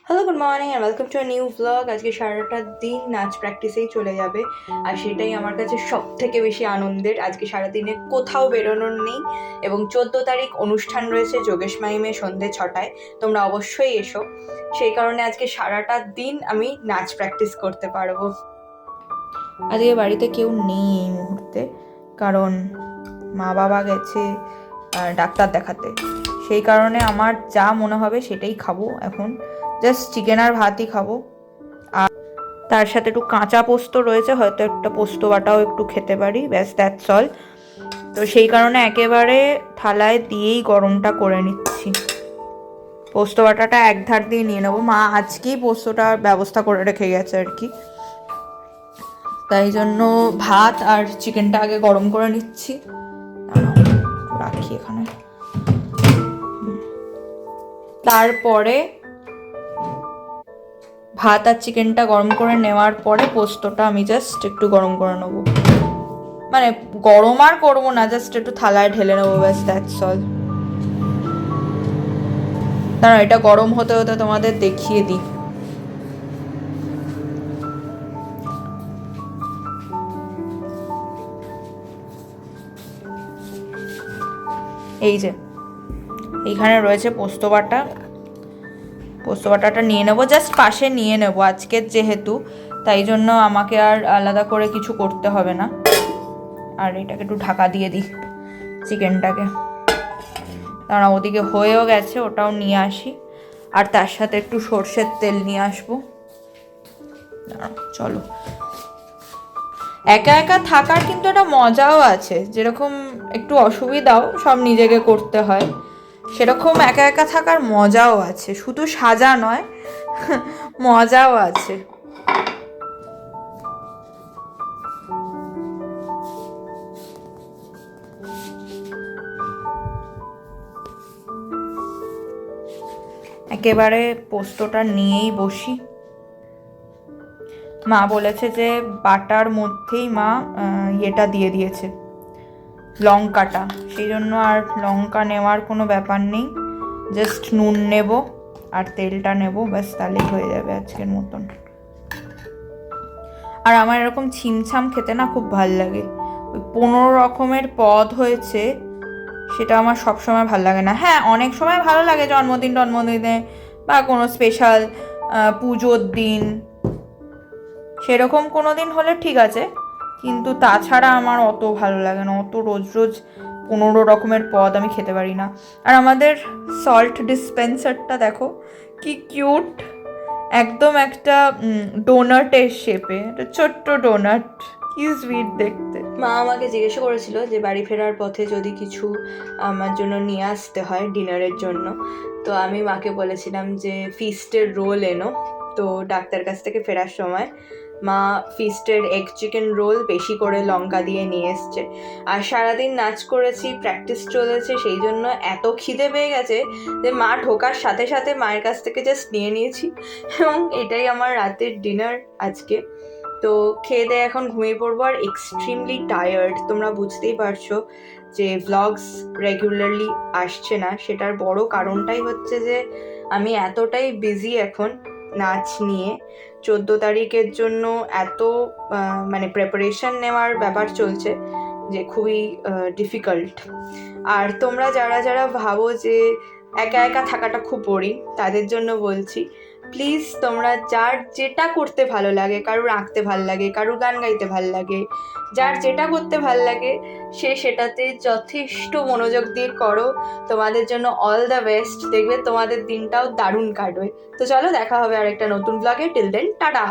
Hello, good morning and welcome to a new blog. আজকে সারাটা দিন নাচ প্র্যাকটিসেই চলে যাবে, আর সেটাই আমার কাছে সব থেকে বেশি আনন্দের। আজকে সারাদিনে কোথাও বেরোনোর নেই এবং 14 তারিখ অনুষ্ঠান রয়েছে যোগেশ মাইমে সন্ধ্যে 6টায়। তোমরা অবশ্যই এসো। সেই কারণে আজকে সারাটা দিন আমি নাচ প্র্যাকটিস করতে পারবো। আজকে বাড়িতে কেউ নেই এই মুহূর্তে, কারণ মা বাবা গেছে ডাক্তার দেখাতে। সেই কারণে আমার যা মনে হবে সেটাই খাবো এখন। জাস্ট চিকেন আর ভাতই খাবো, আর তার সাথে একটু কাঁচা পোস্ত রয়েছে, হয়তো একটা পোস্ত বাটাও একটু খেতে পারি, ব্যাস দ্যাটস অল। তো সেই কারণে একেবারে থালায় দিয়েই গরমটা করে নিচ্ছি। পোস্ত বাটাটা এক ধার দিয়ে নিয়ে নেবো, মা আজকেই পোস্তটার ব্যবস্থা করে রেখে গেছে আর কি। তাই জন্য ভাত আর চিকেনটা আগে গরম করে নিচ্ছি, রাখি এখানে। তারপরে ভাত আর চিকেনটা গরম করে নেওয়ার পরে পোস্তটা আমি জাস্ট একটু গরম করে নেবো, মানে গরম আর করবো না, জাস্ট একটু থালায় ঢেলে নেবো, ব্যাস দ্যাটস অল। দাঁড়া, এটা গরম হতে হতে তোমাদের দেখিয়ে দিই। এই যে এইখানে রয়েছে পোস্ত বাটা। পোস্ত বাটাটা নিয়ে নেবো, জাস্ট পাশে নিয়ে নেবো আজকের যেহেতু, তাই জন্য আমাকে আর আলাদা করে কিছু করতে হবে না। আর এটাকে একটু ঢাকা দিয়ে দিই চিকেনটাকে। দাঁড়া, ওদিকে হয়েও গেছে, ওটাও নিয়ে আসি, আর তার সাথে একটু সর্ষের তেল নিয়ে আসবো। দাঁড়া, চলো। একা একা থাকার কিন্তু একটা মজাও আছে, যেরকম একটু অসুবিধাও সব নিজেকে করতে হয়, সেরকম একা একা থাকার মজাও আছে, শুধু সাজা নয় মজাও আছে। একেবারে পোস্তটা নিয়েই বসি। মা বলেছে যে বাটার মধ্যেই মা ইয়েটা দিয়ে দিয়েছে, লঙ্কাটা, সেই জন্য আর লঙ্কা নেওয়ার কোনো ব্যাপার নেই, জাস্ট নুন নেব আর তেলটা নেব, ব্যাস তাহলেই হয়ে যাবে আজকের মতন। আর আমার এরকম ছিমছাম খেতে না খুব ভাল লাগে। ওই 15 রকমের পদ হয়েছে, সেটা আমার সবসময় ভাল লাগে না। হ্যাঁ, অনেক সময় ভালো লাগে, জন্মদিনে বা কোনো স্পেশাল পুজোর দিন, সেরকম কোনো দিন হলে ঠিক আছে, কিন্তু তাছাড়া আমার অত ভালো লাগে না, অত রোজ রোজ 15 রকমের পদ আমি খেতে পারি না। আর আমাদের সল্ট ডিসপেন্সারটা দেখো কি কিউট, একদম একটা ডোনাটের শেপে, একটা ছোট্ট ডোনাট, কি সুইট দেখতে। মা আমাকে জিজ্ঞেস করেছিল যে বাড়ি ফেরার পথে যদি কিছু আমার জন্য নিয়ে আসতে হয় ডিনারের জন্য, তো আমি মাকে বলেছিলাম যে ফিস্টের রোল এনো। তো ডাক্তার কাছ থেকে ফেরার সময় মা ফিস্টের এগ চিকেন রোল বেশি করে লঙ্কা দিয়ে নিয়ে এসছে। আর সারাদিন নাচ করেছি, প্র্যাকটিস চলেছে, সেই জন্য এত খিদে পেয়ে গেছে যে মা ঢোকার সাথে সাথে মায়ের কাছ থেকে জাস্ট নিয়ে নিয়েছি, এবং এটাই আমার রাতের ডিনার আজকে। তো খেয়ে দিয়ে এখন ঘুমিয়ে পড়বো, আর এক্সট্রিমলি টায়ার্ড। তোমরা বুঝতেই পারছো যে ভ্লগস রেগুলারলি আসছে না, সেটার বড় কারণটাই হচ্ছে যে আমি এতটাই বিজি এখন নাচ নিয়ে। 14 তারিখের জন্য এত মানে প্রেপারেশন নেওয়ার ব্যাপার চলছে যে খুবই ডিফিকাল্ট। আর তোমরা যারা যারা ভাবো যে একা একা থাকাটা খুব বোরিং, তাদের জন্য বলছি, প্লিজ তোমরা যার যেটা করতে ভালো লাগে, কারুর আঁকতে ভাল লাগে, কারুর গান গাইতে ভাল লাগে, যার যেটা করতে ভাল লাগে সে সেটাতে যথেষ্ট মনোযোগ দিয়ে করো। তোমাদের জন্য অল দ্য বেস্ট, দেখবে তোমাদের দিনটাও দারুণ কাটবে। তো চলো, দেখা হবে আর একটা নতুন ব্লগে। Till then, tata.